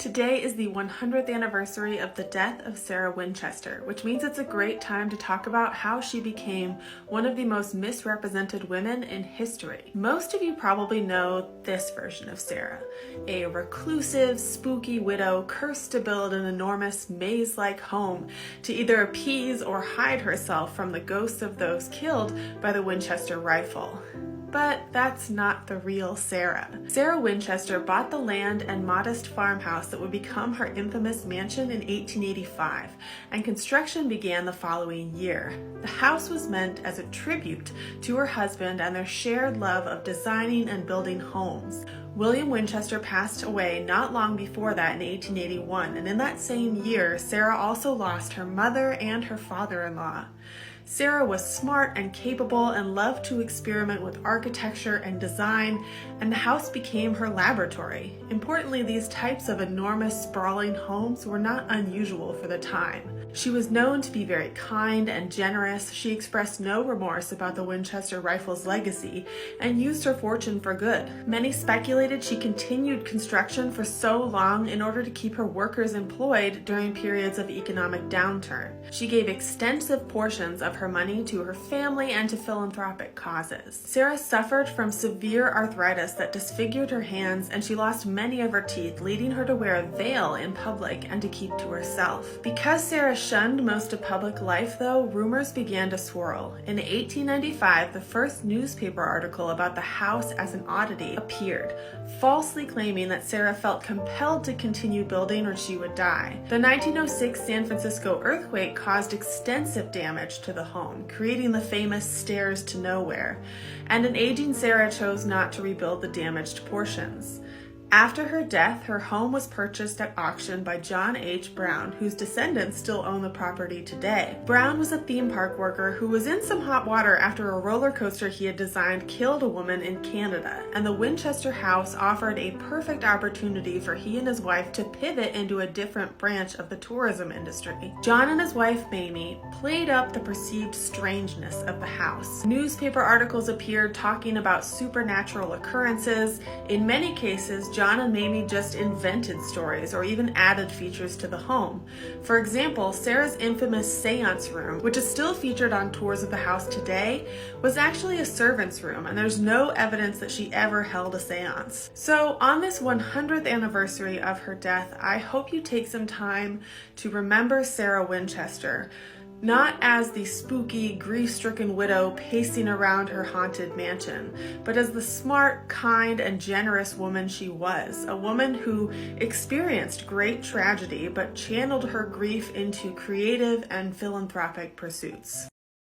Today is the 100th anniversary of the death of Sarah Winchester, which means it's a great time to talk about how she became one of the most misrepresented women in history. Most of you probably know this version of Sarah, a reclusive, spooky widow cursed to build an enormous maze-like home to either appease or hide herself from the ghosts of those killed by the Winchester rifle. But that's not the real Sarah. Sarah Winchester bought the land and modest farmhouse that would become her infamous mansion in 1885, and construction began the following year. The house was meant as a tribute to her husband and their shared love of designing and building homes. William Winchester passed away not long before that in 1881, and in that same year, Sarah also lost her mother and her father-in-law. Sarah was smart and capable and loved to experiment with architecture and design, and the house became her laboratory. Importantly, these types of enormous, sprawling homes were not unusual for the time. She was known to be very kind and generous. She expressed no remorse about the Winchester rifle's legacy and used her fortune for good. Many speculated she continued construction for so long in order to keep her workers employed during periods of economic downturn. She gave extensive portions of her money to her family and to philanthropic causes. Sarah suffered from severe arthritis that disfigured her hands, and she lost many of her teeth, leading her to wear a veil in public and to keep to herself. Because Sarah shunned most of public life, though, rumors began to swirl. In 1895, the first newspaper article about the house as an oddity appeared, falsely claiming that Sarah felt compelled to continue building or she would die. The 1906 San Francisco earthquake caused extensive damage to the home, creating the famous stairs to nowhere, and an aging Sarah chose not to rebuild the damaged portions. After her death, her home was purchased at auction by John H. Brown, whose descendants still own the property today. Brown was a theme park worker who was in some hot water after a roller coaster he had designed killed a woman in Canada, and the Winchester house offered a perfect opportunity for he and his wife to pivot into a different branch of the tourism industry. John and his wife, Mamie, played up the perceived strangeness of the house. Newspaper articles appeared talking about supernatural occurrences. In many cases, John and Mamie just invented stories or even added features to the home. For example, Sarah's infamous seance room, which is still featured on tours of the house today, was actually a servant's room, and there's no evidence that she ever held a seance. So on this 100th anniversary of her death, I hope you take some time to remember Sarah Winchester, not as the spooky, grief-stricken widow pacing around her haunted mansion, but as the smart, kind, and generous woman she was, a woman who experienced great tragedy but channeled her grief into creative and philanthropic pursuits.